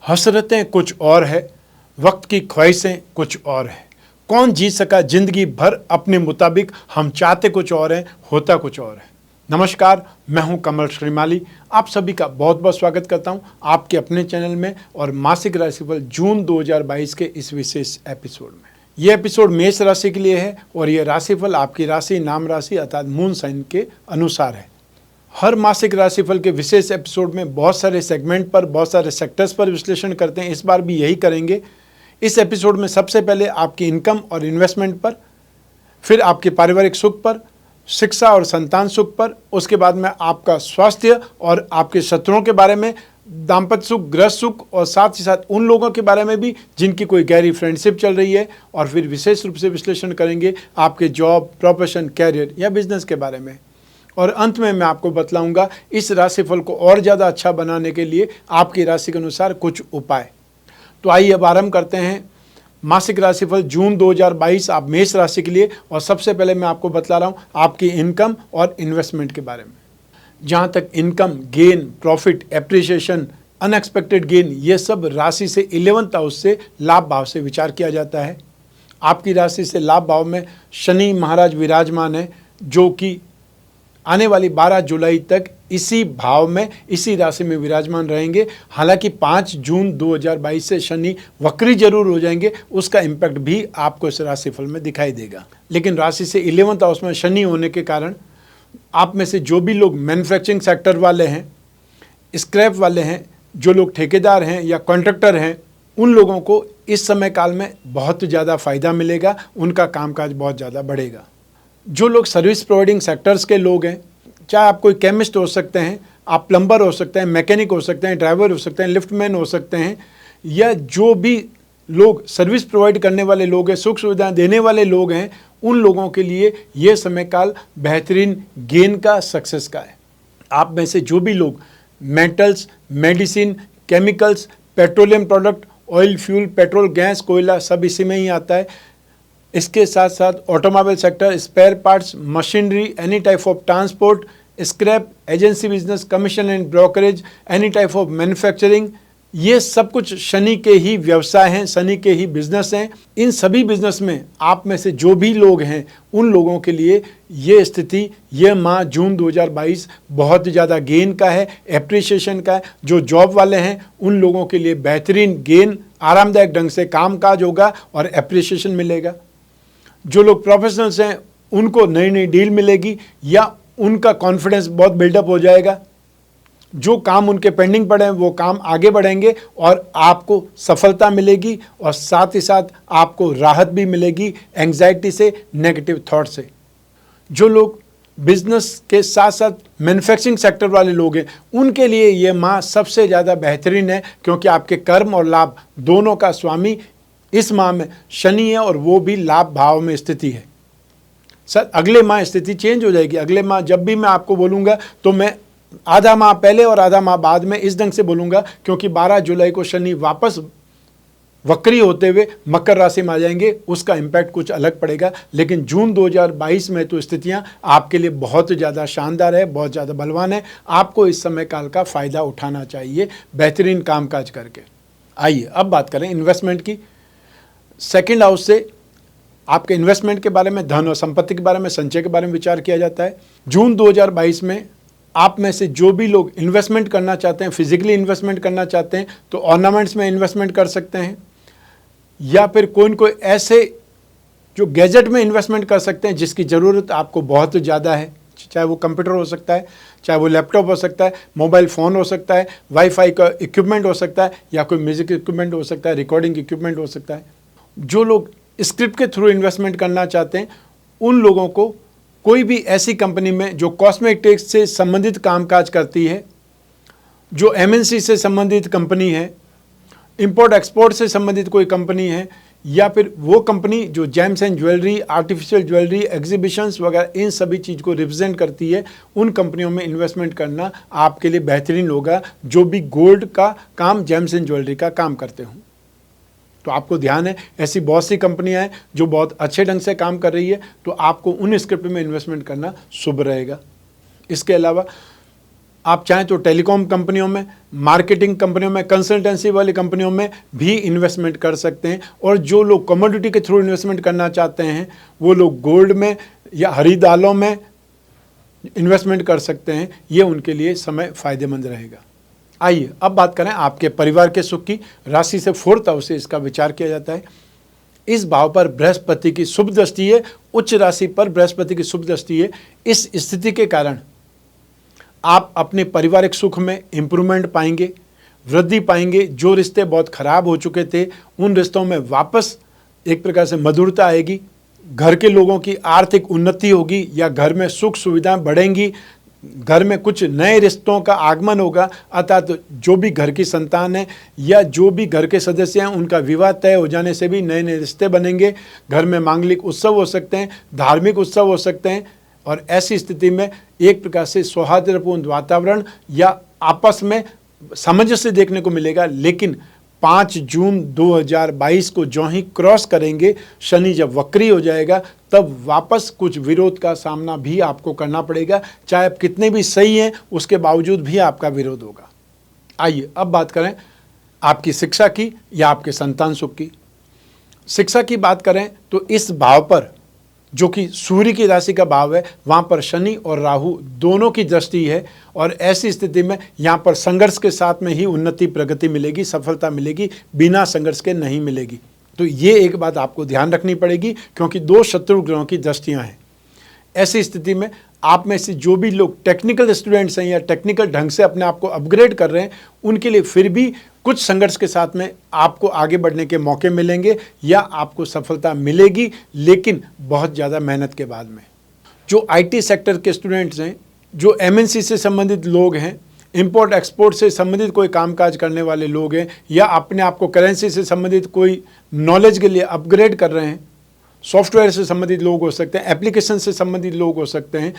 हसरतें कुछ और है, वक्त की ख्वाहिशें कुछ और है। कौन जी सका जिंदगी भर अपने मुताबिक, हम चाहते कुछ और हैं, होता कुछ और है। नमस्कार, मैं हूं कमल श्रीमाली। आप सभी का बहुत बहुत स्वागत करता हूं आपके अपने चैनल में और मासिक राशिफल जून 2022 के इस विशेष एपिसोड में। यह एपिसोड मेष राशि के लिए है और यह राशिफल आपकी राशि, नाम राशि अर्थात मून साइन के अनुसार है। हर मासिक राशिफल के विशेष एपिसोड में बहुत सारे सेगमेंट पर, बहुत सारे सेक्टर्स पर विश्लेषण करते हैं। इस बार भी यही करेंगे। इस एपिसोड में सबसे पहले आपकी इनकम और इन्वेस्टमेंट पर, फिर आपके पारिवारिक सुख पर, शिक्षा और संतान सुख पर, उसके बाद में आपका स्वास्थ्य और आपके शत्रुओं के बारे में, दाम्पत्य सुख, गृह सुख और साथ ही साथ उन लोगों के बारे में भी जिनकी कोई गहरी फ्रेंडशिप चल रही है, और फिर विशेष रूप से विश्लेषण करेंगे आपके जॉब, प्रोफेशन, कैरियर या बिजनेस के बारे में। और अंत में मैं आपको बतलाऊंगा इस राशिफल को और ज़्यादा अच्छा बनाने के लिए आपकी राशि के अनुसार कुछ उपाय। तो आइए अब आरंभ करते हैं मासिक राशिफल जून 2022 आप मेष राशि के लिए। और सबसे पहले मैं आपको बतला रहा हूँ आपकी इनकम और इन्वेस्टमेंट के बारे में। जहाँ तक income, gain, profit, appreciation, unexpected gain, ये सब राशि से 11th हाउस से लाभ भाव से विचार किया जाता है। आपकी राशि से लाभ भाव में शनि महाराज विराजमान है, जो कि आने वाली 12 जुलाई तक इसी भाव में, इसी राशि में विराजमान रहेंगे। हालांकि 5 जून 2022 से शनि वक्री जरूर हो जाएंगे, उसका इम्पैक्ट भी आपको इस राशिफल में दिखाई देगा। लेकिन राशि से 11th हाउस में शनि होने के कारण आप में से जो भी लोग मैन्युफैक्चरिंग सेक्टर वाले हैं, स्क्रैप वाले हैं, जो लोग ठेकेदार हैं या कॉन्ट्रैक्टर हैं, उन लोगों को इस समय काल में बहुत ज़्यादा फायदा मिलेगा, उनका कामकाज बहुत ज़्यादा बढ़ेगा। जो लोग सर्विस प्रोवाइडिंग सेक्टर्स के लोग हैं, चाहे आप कोई केमिस्ट हो सकते हैं, आप प्लम्बर हो सकते हैं, मैकेनिक हो सकते हैं, ड्राइवर हो सकते हैं, लिफ्टमैन हो सकते हैं, या जो भी लोग सर्विस प्रोवाइड करने वाले लोग हैं, सुख सुविधाएं देने वाले लोग हैं, उन लोगों के लिए ये समय काल बेहतरीन गेन का, सक्सेस का है। आप में से जो भी लोग metals, medicine, chemicals, petroleum product, oil, fuel, petrol, gas, कोयला सब इसी में ही आता है। इसके साथ साथ automobile sector, spare parts, machinery, any type of transport, scrap, agency business, commission and brokerage, any type of manufacturing, ये सब कुछ शनि के ही व्यवसाय हैं, शनि के ही बिजनेस हैं। इन सभी बिजनेस में आप में से जो भी लोग हैं, उन लोगों के लिए ये स्थिति, ये माह जून 2022 बहुत ज़्यादा गेन का है, एप्रिसिएशन का है। जो जॉब वाले हैं उन लोगों के लिए बेहतरीन गेन, आरामदायक ढंग से कामकाज होगा और एप्रिसिएशन मिलेगा। जो लोग प्रोफेशनल्स हैं उनको नई नई डील मिलेगी या उनका कॉन्फिडेंस बहुत बिल्डअप हो जाएगा। जो काम उनके पेंडिंग पड़े हैं वो काम आगे बढ़ेंगे और आपको सफलता मिलेगी, और साथ ही साथ आपको राहत भी मिलेगी एंग्जाइटी से, नेगेटिव थॉट से। जो लोग बिजनेस के साथ साथ मैन्युफैक्चरिंग सेक्टर वाले लोग हैं, उनके लिए ये माह सबसे ज़्यादा बेहतरीन है, क्योंकि आपके कर्म और लाभ दोनों का स्वामी इस माह में शनि है और वो भी लाभ भाव में स्थिति है। सर अगले माह स्थिति चेंज हो जाएगी। अगले माह जब भी मैं आपको बोलूँगा तो मैं आधा माह पहले और आधा माह बाद में इस ढंग से बोलूँगा, क्योंकि 12 जुलाई को शनि वापस वक्री होते हुए मकर राशि में आ जाएंगे, उसका इम्पैक्ट कुछ अलग पड़ेगा। लेकिन जून 2022 में तो स्थितियाँ आपके लिए बहुत ज़्यादा शानदार है, बहुत ज़्यादा बलवान है। आपको इस समय काल का फ़ायदा उठाना चाहिए बेहतरीन कामकाज करके। आइए अब बात करें इन्वेस्टमेंट की। सेकंड हाउस से आपके इन्वेस्टमेंट के बारे में, धन और संपत्ति के बारे में, संचय के बारे में विचार किया जाता है। जून 2022 में आप में से जो भी लोग इन्वेस्टमेंट करना चाहते हैं, फिजिकली इन्वेस्टमेंट करना चाहते हैं, तो ऑर्नामेंट्स में इन्वेस्टमेंट कर सकते हैं, या फिर कोई न कोई ऐसे जो गैजेट में इन्वेस्टमेंट कर सकते हैं जिसकी ज़रूरत आपको बहुत ज़्यादा है। चाहे वो कंप्यूटर हो सकता है, चाहे वो लैपटॉप हो सकता है, मोबाइल फ़ोन हो सकता है, वाईफाई का इक्विपमेंट हो सकता है, या कोई म्यूज़िक इक्विपमेंट हो सकता है, रिकॉर्डिंग इक्विपमेंट हो सकता है। जो लोग स्क्रिप्ट के थ्रू इन्वेस्टमेंट करना चाहते हैं, उन लोगों को कोई भी ऐसी कंपनी में जो कॉस्मेटिक्स से संबंधित कामकाज करती है, जो एमएनसी से संबंधित कंपनी है, इंपोर्ट एक्सपोर्ट से संबंधित कोई कंपनी है, या फिर वो कंपनी जो James and jewellery, artificial jewellery, exhibitions वगैरह इन सभी चीज़ को रिप्रेजेंट करती है, उन कंपनियों में इन्वेस्टमेंट करना आपके लिए बेहतरीन होगा। जो भी गोल्ड का काम, जेम्स एंड ज्वेलरी का काम करते हों, तो आपको ध्यान है ऐसी बहुत सी कंपनियां हैं जो बहुत अच्छे ढंग से काम कर रही है, तो आपको उन स्क्रिप्ट में इन्वेस्टमेंट करना शुभ रहेगा। इसके अलावा आप चाहें तो टेलीकॉम कंपनियों में, मार्केटिंग कंपनियों में, कंसल्टेंसी वाली कंपनियों में भी इन्वेस्टमेंट कर सकते हैं। और जो लोग कमोडिटी के थ्रू इन्वेस्टमेंट करना चाहते हैं वो लोग गोल्ड में या हरी दालों में इन्वेस्टमेंट कर सकते हैं। ये उनके लिए समय फ़ायदेमंद रहेगा। आइए अब बात करें आपके परिवार के सुख की। राशि से 4th हाउस से इसका विचार किया जाता है। इस भाव पर बृहस्पति की शुभ दृष्टि है, उच्च राशि पर बृहस्पति की शुभ दृष्टि है। इस स्थिति के कारण आप अपने पारिवारिक सुख में इंप्रूवमेंट पाएंगे, वृद्धि पाएंगे। जो रिश्ते बहुत खराब हो चुके थे उन रिश्तों में वापस एक प्रकार से मधुरता आएगी। घर के लोगों की आर्थिक उन्नति होगी या घर में सुख सुविधाएं बढ़ेंगी। घर में कुछ नए रिश्तों का आगमन होगा, अर्थात जो भी घर की संतान है या जो भी घर के सदस्य हैं उनका विवाह तय हो जाने से भी नए नए रिश्ते बनेंगे। घर में मांगलिक उत्सव हो सकते हैं, धार्मिक उत्सव हो सकते हैं। और ऐसी स्थिति में एक प्रकार से सौहार्दपूर्ण वातावरण या आपस में सामंजस्य देखने को मिलेगा। लेकिन 5 जून 2022 को जो ही क्रॉस करेंगे, शनि जब वक्री हो जाएगा, तब वापस कुछ विरोध का सामना भी आपको करना पड़ेगा। चाहे आप कितने भी सही हैं उसके बावजूद भी आपका विरोध होगा। आइए अब बात करें आपकी शिक्षा की या आपके संतान सुख की। शिक्षा की बात करें तो इस भाव पर जो कि सूर्य की राशि का भाव है, वहाँ पर शनि और राहु दोनों की दृष्टि है। और ऐसी स्थिति में यहाँ पर संघर्ष के साथ में ही उन्नति प्रगति मिलेगी, सफलता मिलेगी, बिना संघर्ष के नहीं मिलेगी। तो ये एक बात आपको ध्यान रखनी पड़ेगी, क्योंकि 2 शत्रु ग्रहों की दृष्टियाँ हैं। ऐसी स्थिति में आप में से जो भी लोग टेक्निकल स्टूडेंट्स हैं या टेक्निकल ढंग से अपने आप को अपग्रेड कर रहे हैं, उनके लिए फिर भी कुछ संघर्ष के साथ में आपको आगे बढ़ने के मौके मिलेंगे या आपको सफलता मिलेगी, लेकिन बहुत ज़्यादा मेहनत के बाद में। जो IT सेक्टर के स्टूडेंट्स हैं, जो MNC से संबंधित लोग हैं, इंपोर्ट एक्सपोर्ट से संबंधित कोई कामकाज करने वाले लोग हैं, या अपने आप को करेंसी से संबंधित कोई नॉलेज के लिए अपग्रेड कर रहे हैं, सॉफ्टवेयर से संबंधित लोग हो सकते हैं, एप्लीकेशन से संबंधित लोग हो सकते हैं,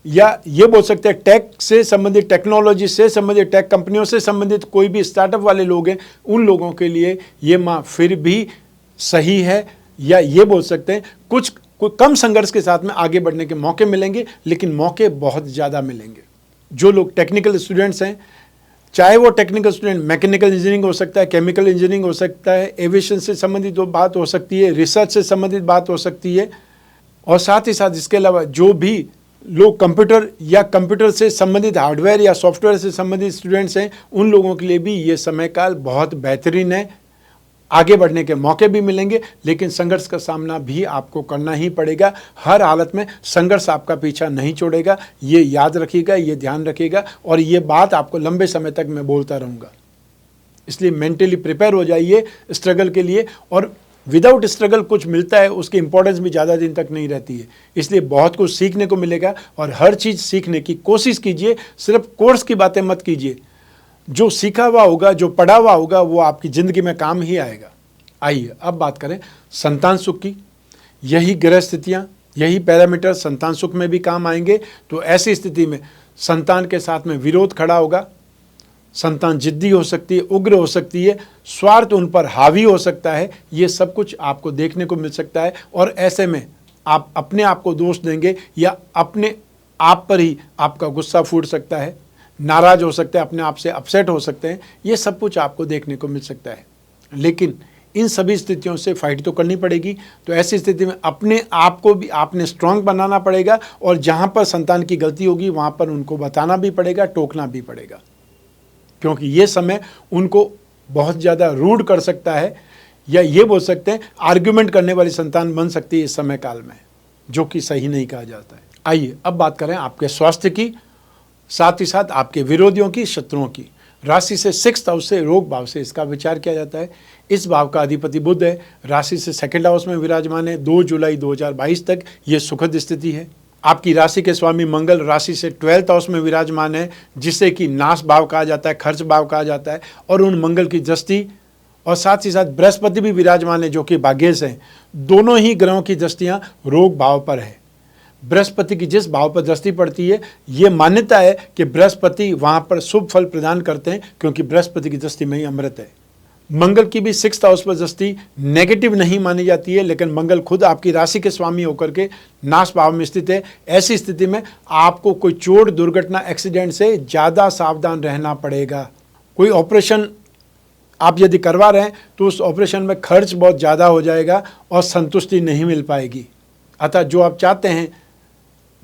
या ये बोल सकते हैं टेक से संबंधित, टेक्नोलॉजी से संबंधित, टेक कंपनियों से संबंधित कोई भी स्टार्टअप वाले लोग हैं, उन लोगों के लिए ये माह फिर भी सही है। या ये बोल सकते हैं कुछ कम संघर्ष के साथ में आगे बढ़ने के मौके मिलेंगे, लेकिन मौके बहुत ज़्यादा मिलेंगे। जो लोग टेक्निकल स्टूडेंट्स हैं, चाहे वो टेक्निकल स्टूडेंट मैकेनिकल इंजीनियरिंग हो सकता है, केमिकल इंजीनियरिंग हो सकता है, एविएशन से संबंधित बात हो सकती है, रिसर्च से संबंधित बात हो सकती है, और साथ ही साथ इसके अलावा जो भी लोग कंप्यूटर या कंप्यूटर से संबंधित हार्डवेयर या सॉफ्टवेयर से संबंधित स्टूडेंट्स हैं, उन लोगों के लिए भी ये समय काल बहुत बेहतरीन है। आगे बढ़ने के मौके भी मिलेंगे, लेकिन संघर्ष का सामना भी आपको करना ही पड़ेगा। हर हालत में संघर्ष आपका पीछा नहीं छोड़ेगा, ये याद रखिएगा, ये ध्यान रखिएगा, और ये बात आपको लंबे समय तक मैं बोलता रहूँगा। इसलिए मेंटली प्रिपेयर हो जाइए स्ट्रगल के लिए। और विदाउट स्ट्रगल कुछ मिलता है, उसकी इंपॉर्टेंस भी ज़्यादा दिन तक नहीं रहती है। इसलिए बहुत कुछ सीखने को मिलेगा, और हर चीज़ सीखने की कोशिश कीजिए। सिर्फ कोर्स की बातें मत कीजिए। जो सीखा हुआ होगा, जो पढ़ा हुआ होगा, वो आपकी ज़िंदगी में काम ही आएगा। आइए अब बात करें संतान सुख की। यही ग्रह स्थितियाँ, यही पैरामीटर संतान सुख में भी काम आएंगे। तो ऐसी स्थिति में संतान के साथ में विरोध खड़ा होगा। संतान जिद्दी हो सकती है, उग्र हो सकती है, स्वार्थ उन पर हावी हो सकता है। ये सब कुछ आपको देखने को मिल सकता है। और ऐसे में आप अपने आप को दोष देंगे या अपने आप पर ही आपका गुस्सा फूट सकता है, नाराज़ हो सकते हैं, अपने आप से अपसेट हो सकते हैं। ये सब कुछ आपको देखने को मिल सकता है। लेकिन इन सभी स्थितियों से फाइट तो करनी पड़ेगी। तो ऐसी स्थिति में अपने आप को भी आपने स्ट्रांग बनाना पड़ेगा, और जहाँ पर संतान की गलती होगी वहाँ पर उनको बताना भी पड़ेगा, टोकना भी पड़ेगा, क्योंकि ये समय उनको बहुत ज़्यादा रूड कर सकता है, या ये बोल सकते हैं आर्ग्यूमेंट करने वाली संतान बन सकती है इस समय काल में, जो कि सही नहीं कहा जाता है। आइए अब बात करें आपके स्वास्थ्य की, साथ ही साथ आपके विरोधियों की, शत्रुओं की। राशि से 6th हाउस से, रोग भाव से इसका विचार किया जाता है। इस भाव का अधिपति बुध है। राशि से 2nd हाउस में विराजमान है। 2 जुलाई 2022 तक ये सुखद स्थिति है। आपकी राशि के स्वामी मंगल राशि से 12th हाउस में विराजमान है, जिसे कि नाश भाव कहा जाता है, खर्च भाव कहा जाता है। और उन मंगल की दृष्टि, और साथ ही साथ बृहस्पति भी विराजमान है, जो कि भाग्येश हैं। दोनों ही ग्रहों की दृष्टियाँ रोग भाव पर है। बृहस्पति की जिस भाव पर दृष्टि पड़ती है, ये मान्यता है कि बृहस्पति वहाँ पर शुभ फल प्रदान करते हैं, क्योंकि बृहस्पति की दृष्टि में ही अमृत है। मंगल की भी 6th हाउस पर दृष्टि नेगेटिव नहीं मानी जाती है, लेकिन मंगल खुद आपकी राशि के स्वामी होकर के नाश भाव में स्थित है। ऐसी स्थिति में आपको कोई चोट, दुर्घटना, एक्सीडेंट से ज़्यादा सावधान रहना पड़ेगा। कोई ऑपरेशन आप यदि करवा रहे हैं तो उस ऑपरेशन में खर्च बहुत ज़्यादा हो जाएगा और संतुष्टि नहीं मिल पाएगी। अतः जो आप चाहते हैं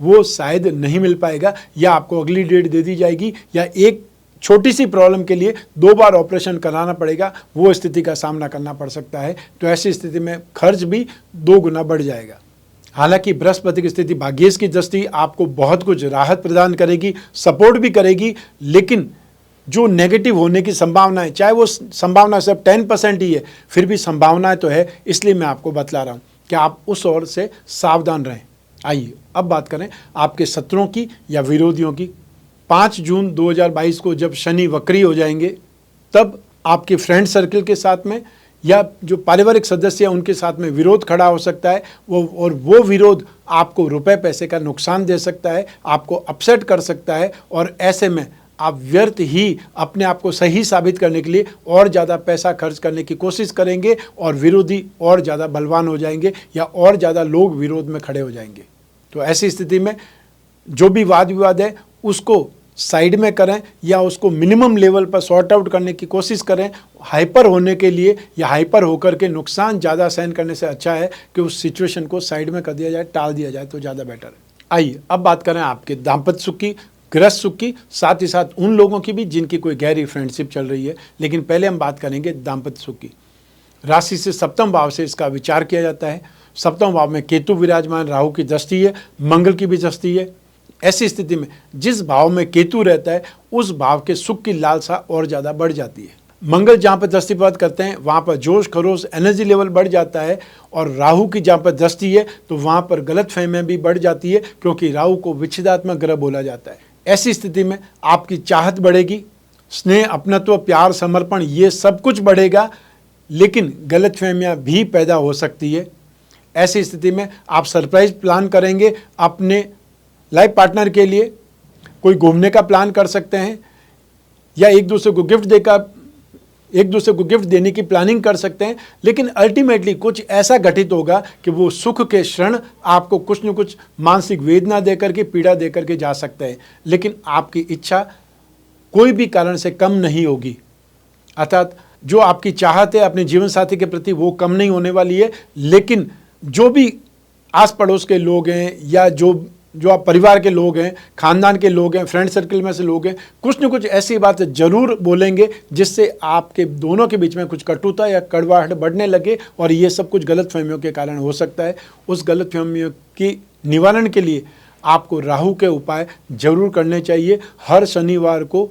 वो शायद नहीं मिल पाएगा, या आपको अगली डेट दे दी जाएगी, या एक छोटी सी प्रॉब्लम के लिए 2 बार ऑपरेशन कराना पड़ेगा, वो स्थिति का सामना करना पड़ सकता है। तो ऐसी स्थिति में खर्च भी 2 गुना बढ़ जाएगा। हालांकि बृहस्पति की स्थिति भाग्येश की दृष्टि आपको बहुत कुछ राहत प्रदान करेगी, सपोर्ट भी करेगी, लेकिन जो नेगेटिव होने की संभावना है, चाहे वो संभावना सिर्फ 10% ही है, फिर भी संभावना तो है। इसलिए मैं आपको बतला रहा हूँ कि आप उस ओर से सावधान रहें। आइए अब बात करें आपके शत्रुओं की या विरोधियों की। 5 जून 2022 को जब शनि वक्री हो जाएंगे, तब आपके फ्रेंड सर्कल के साथ में या जो पारिवारिक सदस्य हैं उनके साथ में विरोध खड़ा हो सकता है। वो विरोध आपको रुपए पैसे का नुकसान दे सकता है, आपको अपसेट कर सकता है, और ऐसे में आप व्यर्थ ही अपने आप को सही साबित करने के लिए और ज़्यादा पैसा खर्च करने की कोशिश करेंगे, और विरोधी और ज़्यादा बलवान हो जाएंगे, या और ज़्यादा लोग विरोध में खड़े हो जाएंगे। तो ऐसी स्थिति में जो भी वाद विवाद है उसको साइड में करें, या उसको मिनिमम लेवल पर सॉर्ट आउट करने की कोशिश करें। हाइपर होने के लिए या हाइपर होकर के नुकसान ज़्यादा सहन करने से अच्छा है कि उस सिचुएशन को साइड में कर दिया जाए, टाल दिया जाए, तो ज़्यादा बेटर है। आइए अब बात करें आपके दाम्पत्य सुख की, गृहस्थ सुख की, साथ ही साथ उन लोगों की भी जिनकी कोई गहरी फ्रेंडशिप चल रही है। लेकिन पहले हम बात करेंगे दाम्पत्य सुख की। राशि से 7वें भाव से इसका विचार किया जाता है। 7वें भाव में केतु विराजमान, राहु की दृष्टि है, मंगल की भी दृष्टि है। ऐसी स्थिति में जिस भाव में केतु रहता है उस भाव के सुख की लालसा और ज़्यादा बढ़ जाती है। मंगल जहाँ पर दृष्टिपात करते हैं वहाँ पर जोश खरोश, एनर्जी लेवल बढ़ जाता है, और राहु की जहाँ पर दृष्टि है तो वहाँ पर गलतफहमियाँ भी बढ़ जाती है, क्योंकि राहु को विच्छेदात्मक ग्रह बोला जाता है। ऐसी स्थिति में आपकी चाहत बढ़ेगी, स्नेह, अपनत्व, प्यार, समर्पण, ये सब कुछ बढ़ेगा, लेकिन गलतफहमियाँ भी पैदा हो सकती है। ऐसी स्थिति में आप सरप्राइज प्लान करेंगे अपने लाइफ पार्टनर के लिए, कोई घूमने का प्लान कर सकते हैं, या एक दूसरे को गिफ्ट देने की प्लानिंग कर सकते हैं। लेकिन अल्टीमेटली कुछ ऐसा घटित होगा कि वो सुख के क्षण आपको कुछ न कुछ मानसिक वेदना देकर के, पीड़ा देकर के जा सकते हैं, लेकिन आपकी इच्छा कोई भी कारण से कम नहीं होगी। अर्थात जो आपकी चाहत है अपने जीवन साथी के प्रति वो कम नहीं होने वाली है, लेकिन जो भी आस पड़ोस के लोग हैं, या जो आप परिवार के लोग हैं, खानदान के लोग हैं, फ्रेंड सर्कल में से लोग हैं, कुछ न कुछ ऐसी बात ज़रूर बोलेंगे जिससे आपके दोनों के बीच में कुछ कटुता या कड़वाहट बढ़ने लगे, और ये सब कुछ गलतफहमियों के कारण हो सकता है। उस गलतफहमियों की निवारण के लिए आपको राहु के उपाय जरूर करने चाहिए। हर शनिवार को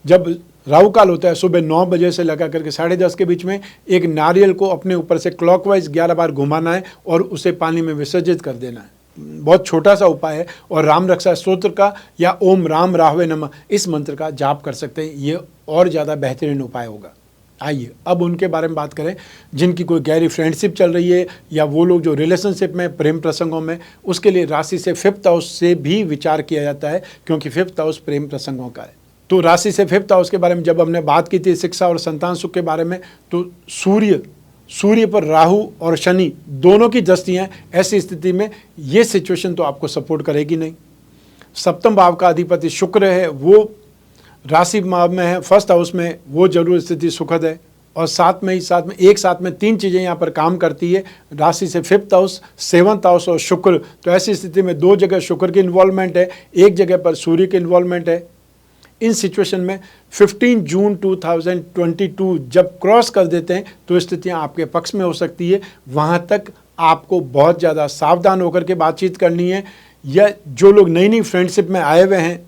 जब राहु काल होता है सुबह 9 बजे से लगा करके 10:30 के बीच में, एक नारियल को अपने ऊपर से क्लॉकवाइज 11 बार घुमाना है और उसे पानी में विसर्जित कर देना है। बहुत छोटा सा उपाय है, और राम रक्षा स्तोत्र का या ओम राम राहवे नमः इस मंत्र का जाप कर सकते हैं। ये और ज़्यादा बेहतरीन उपाय होगा। आइए अब उनके बारे में बात करें जिनकी कोई गहरी फ्रेंडशिप चल रही है, या वो लोग जो रिलेशनशिप में, प्रेम प्रसंगों में। उसके लिए राशि से 5th हाउस से भी विचार किया जाता है, क्योंकि 5th हाउस प्रेम प्रसंगों का है। तो राशि से 5th हाउस के बारे में जब हमने बात की थी, शिक्षा और संतान सुख के बारे में, तो सूर्य पर राहु और शनि दोनों की दृष्टियां, ऐसी स्थिति में ये सिचुएशन तो आपको सपोर्ट करेगी नहीं। 7वें भाव का अधिपति शुक्र है, वो राशि भाव में है, 1st हाउस में, वो जरूर स्थिति सुखद है। और एक साथ में 3 चीज़ें यहाँ पर काम करती है, राशि से 5th हाउस, 7th हाउस और शुक्र। तो ऐसी स्थिति में 2 जगह शुक्र की इन्वॉल्वमेंट है, 1 जगह पर सूर्य की इन्वॉल्वमेंट है। इन सिचुएशन में 15 जून 2022 जब क्रॉस कर देते हैं तो स्थितियां आपके पक्ष में हो सकती है। वहां तक आपको बहुत ज़्यादा सावधान होकर के बातचीत करनी है, या जो लोग नई फ्रेंडशिप में आए हुए हैं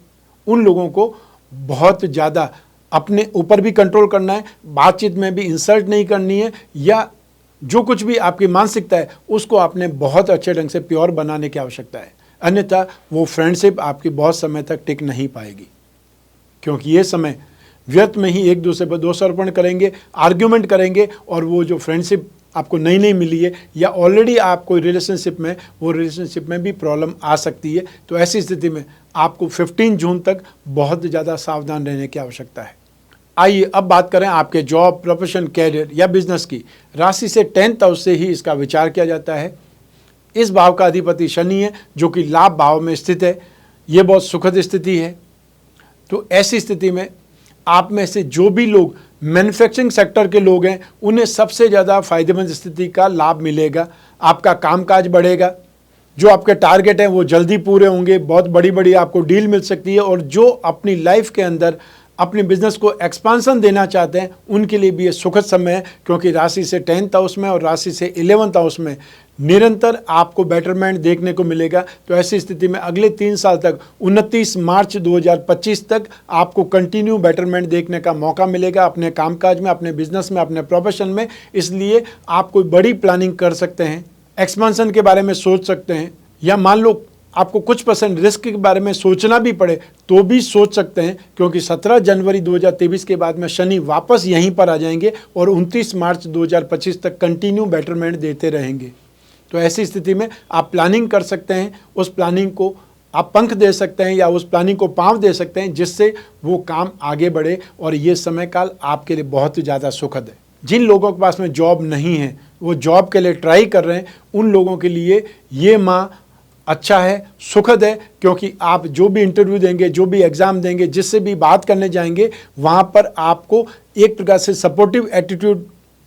उन लोगों को बहुत ज़्यादा अपने ऊपर भी कंट्रोल करना है, बातचीत में भी इंसल्ट नहीं करनी है, या जो कुछ भी आपकी मानसिकता है उसको आपने बहुत अच्छे ढंग से प्योर बनाने की आवश्यकता है। अन्यथा वो फ्रेंडशिप आपकी बहुत समय तक टिक नहीं पाएगी, क्योंकि ये समय व्यर्थ में ही एक दूसरे पर दोष अर्पण करेंगे, आर्ग्यूमेंट करेंगे, और वो जो फ्रेंडशिप आपको नई मिली है, या ऑलरेडी आप कोई रिलेशनशिप में, वो रिलेशनशिप में भी प्रॉब्लम आ सकती है। तो ऐसी स्थिति में आपको 15 जून तक बहुत ज़्यादा सावधान रहने की आवश्यकता है। आइए अब बात करें आपके जॉब, प्रोफेशन, कैरियर या बिजनेस की। राशि से 10th हाउस से ही इसका विचार किया जाता है। इस भाव का अधिपति शनि है जो कि लाभ भाव में स्थित है। ये बहुत सुखद स्थिति है। तो ऐसी स्थिति में आप में से जो भी लोग मैन्युफैक्चरिंग सेक्टर के लोग हैं उन्हें सबसे ज़्यादा फायदेमंद स्थिति का लाभ मिलेगा। आपका कामकाज बढ़ेगा, जो आपके टारगेट हैं वो जल्दी पूरे होंगे, बहुत बड़ी बड़ी आपको डील मिल सकती है। और जो अपनी लाइफ के अंदर अपने बिजनेस को एक्सपांसन देना चाहते हैं उनके लिए भी ये सुखद समय है, क्योंकि राशि से 10th हाउस में और राशि से 11th हाउस में निरंतर आपको बेटरमेंट देखने को मिलेगा। तो ऐसी स्थिति में अगले 3 साल तक 29 मार्च 2025 तक आपको कंटिन्यू बेटरमेंट देखने का मौका मिलेगा अपने कामकाज में, अपने बिजनेस में, अपने प्रोफेशन में। इसलिए आप कोई बड़ी प्लानिंग कर सकते हैं, एक्सपेंशन के बारे में सोच सकते हैं, या मान लो आपको कुछ % रिस्क के बारे में सोचना भी पड़े तो भी सोच सकते हैं, क्योंकि 17 जनवरी 2023 के बाद में शनि वापस यहीं पर आ जाएंगे और 29 मार्च 2025 तक कंटिन्यू बेटरमेंट देते रहेंगे। तो ऐसी स्थिति में आप प्लानिंग कर सकते हैं, उस प्लानिंग को आप पंख दे सकते हैं या उस प्लानिंग को पांव दे सकते हैं, जिससे वो काम आगे बढ़े। और ये समय काल आपके लिए बहुत ही ज़्यादा सुखद है। जिन लोगों के पास में जॉब नहीं है, वो जॉब के लिए ट्राई कर रहे हैं, उन लोगों के लिए ये माह अच्छा है, सुखद है, क्योंकि आप जो भी इंटरव्यू देंगे, जो भी एग्ज़ाम देंगे, जिससे भी बात करने जाएंगे, वहाँ पर आपको एक प्रकार से सपोर्टिव एटीट्यूड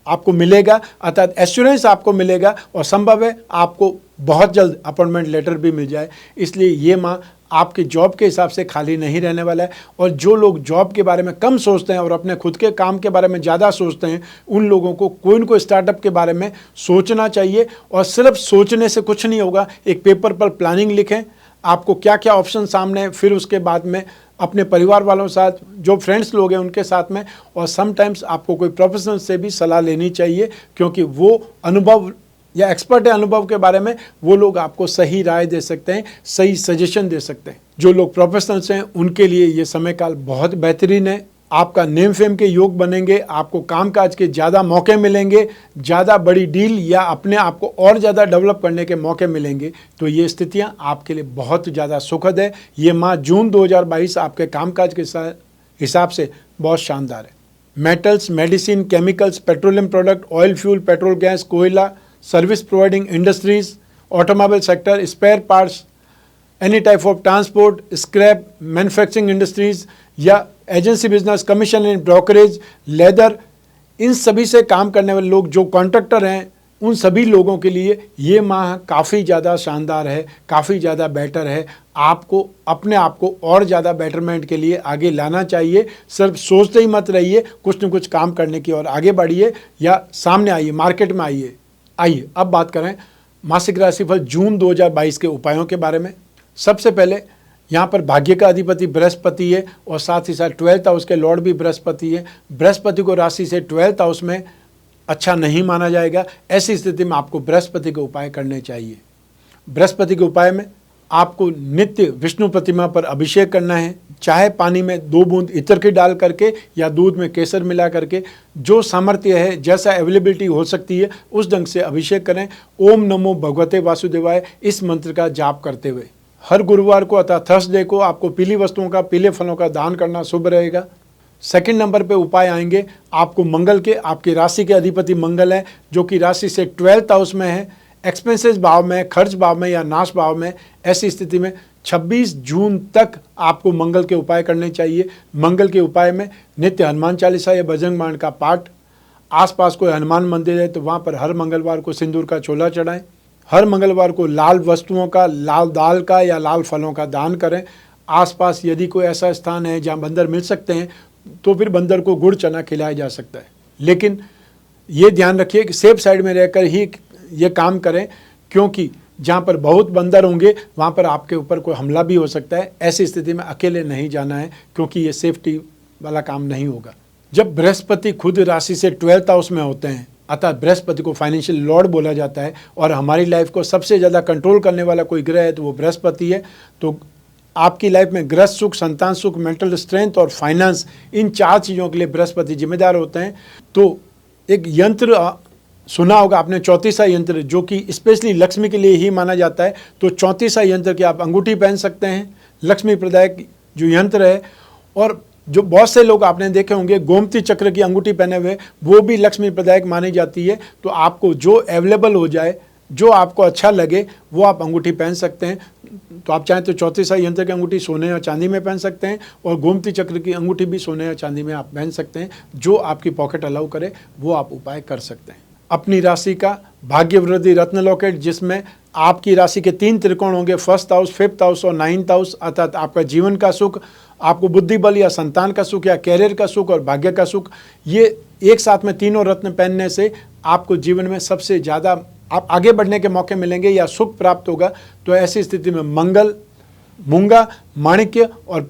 आपको मिलेगा, अर्थात एश्योरेंस आपको मिलेगा। और संभव है आपको बहुत जल्द अपॉइंटमेंट लेटर भी मिल जाए। इसलिए ये माह आपके जॉब के हिसाब से खाली नहीं रहने वाला है। और जो लोग जॉब के बारे में कम सोचते हैं और अपने खुद के काम के बारे में ज़्यादा सोचते हैं, उन लोगों को कोई न कोई स्टार्टअप के बारे में सोचना चाहिए। और सिर्फ सोचने से कुछ नहीं होगा, एक पेपर पर प्लानिंग लिखें, आपको क्या क्या ऑप्शन सामने है, फिर उसके बाद में अपने परिवार वालों के साथ, जो फ्रेंड्स लोग हैं उनके साथ में, और समटाइम्स आपको कोई प्रोफेशनल से भी सलाह लेनी चाहिए, क्योंकि वो अनुभव या एक्सपर्ट है अनुभव के बारे में, वो लोग आपको सही राय दे सकते हैं, सही सजेशन दे सकते हैं। जो लोग प्रोफेशनल्स हैं उनके लिए ये समय काल बहुत बेहतरीन है। आपका नेम फेम के योग बनेंगे, आपको कामकाज के ज़्यादा मौके मिलेंगे, ज़्यादा बड़ी डील या अपने आप को और ज़्यादा डेवलप करने के मौके मिलेंगे। तो ये स्थितियाँ आपके लिए बहुत ज़्यादा सुखद है। ये माह जून 2022 आपके कामकाज के हिसाब से बहुत शानदार है। Metals, medicine, chemicals, petroleum product, oil fuel, petrol gas, कोयला, service providing industries, automobile sector, spare parts, any type of transport, scrap, manufacturing industries या agency business, commission and brokerage, leather, इन सभी से काम करने वाले लोग, जो कॉन्ट्रैक्टर हैं, उन सभी लोगों के लिए ये माह काफ़ी ज़्यादा शानदार है, काफ़ी ज़्यादा बेटर है। आपको अपने आप को और ज़्यादा बेटरमेंट के लिए आगे लाना चाहिए। सिर्फ सोचते ही मत रहिए, कुछ न कुछ काम करने की और आगे बढ़िए या सामने आइए, मार्केट में आइए। आइए अब बात करें मासिक राशिफल जून 2022 के उपायों के बारे में। सबसे पहले यहाँ पर भाग्य का अधिपति बृहस्पति है और साथ ही साथ 12th हाउस के लॉर्ड भी बृहस्पति है। बृहस्पति को राशि से 12th हाउस में अच्छा नहीं माना जाएगा। ऐसी स्थिति में आपको बृहस्पति के उपाय करने चाहिए। बृहस्पति के उपाय में आपको नित्य विष्णु प्रतिमा पर अभिषेक करना है, चाहे पानी में 2 बूंद इत्र की डाल करके या दूध में केसर मिला करके, जो सामर्थ्य है, जैसा अवेलेबिलिटी हो सकती है उस ढंग से अभिषेक करें। ओम नमो भगवते वासुदेवाय इस मंत्र का जाप करते हुए हर गुरुवार को अर्थात थर्सडे को आपको पीली वस्तुओं का, पीले फलों का दान करना शुभ रहेगा। सेकंड नंबर पे उपाय आएंगे आपको मंगल के। आपकी राशि के अधिपति मंगल है, जो कि राशि से 12th हाउस में है, एक्सपेंसेस भाव में, खर्च भाव में या नाश भाव में। ऐसी स्थिति में 26 जून तक आपको मंगल के उपाय करने चाहिए। मंगल के उपाय में नित्य हनुमान चालीसा या बजरंग बाण का पाठ, आसपास कोई हनुमान मंदिर है तो वहाँ पर हर मंगलवार को सिंदूर का चोला चढ़ाएं। हर मंगलवार को लाल वस्तुओं का, लाल दाल का या लाल फलों का दान करें। आसपास यदि कोई ऐसा स्थान है जहाँ बंदर मिल सकते हैं तो फिर बंदर को गुड़ चना खिलाया जा सकता है। लेकिन ये ध्यान रखिए कि सेफ साइड में रहकर ही ये काम करें, क्योंकि जहाँ पर बहुत बंदर होंगे वहाँ पर आपके ऊपर कोई हमला भी हो सकता है। ऐसी स्थिति में अकेले नहीं जाना है, क्योंकि ये सेफ्टी वाला काम नहीं होगा। जब बृहस्पति खुद राशि से 12th हाउस में होते हैं, अतः बृहस्पति को फाइनेंशियल लॉर्ड बोला जाता है और हमारी लाइफ को सबसे ज़्यादा कंट्रोल करने वाला कोई ग्रह है तो वो बृहस्पति है। तो आपकी लाइफ में गृह सुख, संतान सुख, मेंटल स्ट्रेंथ और फाइनेंस, इन 4 चीज़ों के लिए बृहस्पति जिम्मेदार होते हैं। तो एक यंत्र सुना होगा आपने, चौतीसा यंत्र, जो कि स्पेशली लक्ष्मी के लिए ही माना जाता है। तो चौतीसा यंत्र की आप अंगूठी पहन सकते हैं, लक्ष्मी प्रदायक जो यंत्र है। और जो बहुत से लोग आपने देखे होंगे गोमती चक्र की अंगूठी पहने हुए, वो भी लक्ष्मी प्रदायक मानी जाती है। तो आपको जो अवेलेबल हो जाए, जो आपको अच्छा लगे, वो आप अंगूठी पहन सकते हैं। तो आप चाहें तो चौथे साई यंत्र की अंगूठी सोने या चांदी में पहन सकते हैं, और गोमती चक्र की अंगूठी भी सोने या चांदी में आप पहन सकते हैं। जो आपकी पॉकेट अलाउ करे वो आप उपाय कर सकते हैं। अपनी राशि का भाग्य वृद्धि रत्न लॉकेट, जिसमें आपकी राशि के 3 त्रिकोण होंगे, 1st हाउस, 5th हाउस और 9th हाउस, अर्थात आपका जीवन का सुख, आपको बुद्धि बल या संतान का सुख या कैरियर का सुख और भाग्य का सुख। ये एक साथ में तीनों रत्न पहनने से आपको जीवन में सबसे ज़्यादा आप आगे बढ़ने के मौके मिलेंगे या सुख प्राप्त होगा। तो ऐसी स्थिति में मंगल, मूंगा, माणिक्य और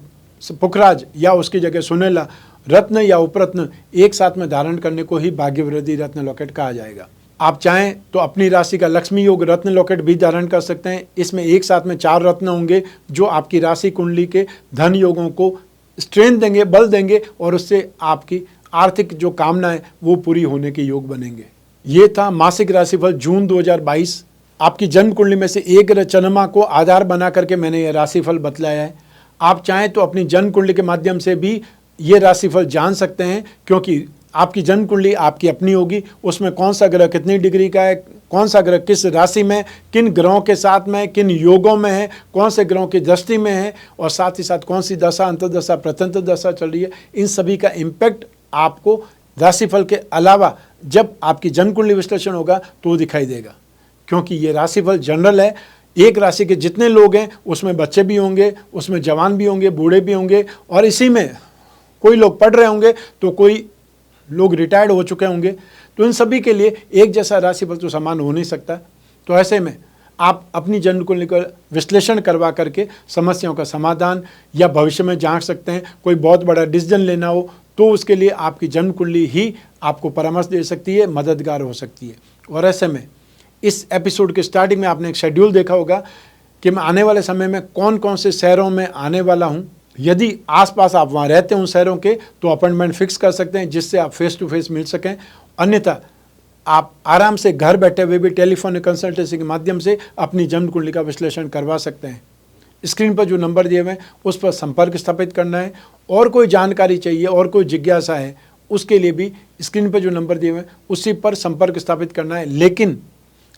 पुखराज या उसकी जगह सुनेला रत्न या उपरत्न एक साथ में धारण करने को ही भाग्य वृद्धि रत्न लॉकेट कहा जाएगा। आप चाहें तो अपनी राशि का लक्ष्मी योग रत्न लॉकेट भी धारण कर सकते हैं। इसमें एक साथ में 4 रत्न होंगे जो आपकी राशि कुंडली के धन योगों को स्ट्रेंथ देंगे, बल देंगे, और उससे आपकी आर्थिक जो कामना है वो पूरी होने के योग बनेंगे। ये था मासिक राशिफल जून 2022। आपकी जन्म कुंडली में से एक चंद्रमा को आधार बना करके मैंने ये राशिफल बतलाया है। आप चाहें तो अपनी जन्म कुंडली के माध्यम से भी ये राशिफल जान सकते हैं, क्योंकि आपकी जन्म कुंडली आपकी अपनी होगी। उसमें कौन सा ग्रह कितनी डिग्री का है, कौन सा ग्रह किस राशि में, किन ग्रहों के साथ में, किन योगों में है, कौन से ग्रहों की दृष्टि में है, और साथ ही साथ कौन सी दशा, अंतर्दशा, प्रत्यंतर दशा चल रही है, इन सभी का इम्पैक्ट आपको राशिफल के अलावा जब आपकी जन्म कुंडली विश्लेषण होगा तो दिखाई देगा। क्योंकि ये राशिफल जनरल है, एक राशि के जितने लोग हैं उसमें बच्चे भी होंगे, उसमें जवान भी होंगे, बूढ़े भी होंगे, और इसी में कोई लोग पढ़ रहे होंगे तो कोई लोग रिटायर्ड हो चुके होंगे। तो इन सभी के लिए एक जैसा राशिफल तो समान हो नहीं सकता। तो ऐसे में आप अपनी जन्म कुंडली का विश्लेषण करवा करके समस्याओं का समाधान या भविष्य में जांच सकते हैं। कोई बहुत बड़ा डिसीजन लेना हो तो उसके लिए आपकी जन्म कुंडली ही आपको परामर्श दे सकती है, मददगार हो सकती है। और ऐसे में इस एपिसोड के स्टार्टिंग में आपने एक शेड्यूल देखा होगा कि मैं आने वाले समय में कौन कौन से शहरों में आने वाला हूँ। यदि आसपास आप वहाँ रहते हैं उन शहरों के, तो अपॉइंटमेंट फिक्स कर सकते हैं जिससे आप फेस टू फेस मिल सकें। अन्यथा आप आराम से घर बैठे हुए भी टेलीफोनिक कंसल्टेंसी के माध्यम से अपनी जन्म कुंडली का विश्लेषण करवा सकते हैं। स्क्रीन पर जो नंबर दिए हुए हैं उस पर संपर्क स्थापित करना है। और कोई जानकारी चाहिए और कोई जिज्ञासा है उसके लिए भी स्क्रीन पर जो नंबर दिए हुए हैं उसी पर संपर्क स्थापित करना है। लेकिन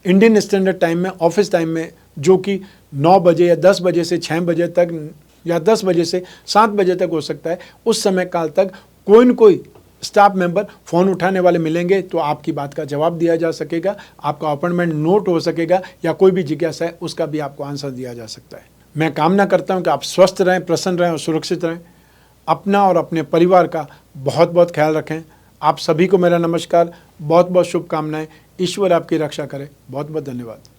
इंडियन स्टैंडर्ड टाइम में, ऑफिस टाइम में, जो कि 9 बजे या 10 बजे से 6 बजे तक या 10 बजे से 7 बजे तक हो सकता है, उस समय काल तक कोई न कोई स्टाफ मेंबर फ़ोन उठाने वाले मिलेंगे तो आपकी बात का जवाब दिया जा सकेगा, आपका अपॉइंटमेंट नोट हो सकेगा, या कोई भी जिज्ञासा है उसका भी आपको आंसर दिया जा सकता है। मैं कामना करता हूं कि आप स्वस्थ रहें, प्रसन्न रहें और सुरक्षित रहें। अपना और अपने परिवार का बहुत बहुत ख्याल रखें। आप सभी को मेरा नमस्कार, बहुत बहुत शुभकामनाएं। ईश्वर आपकी रक्षा करे। बहुत बहुत धन्यवाद।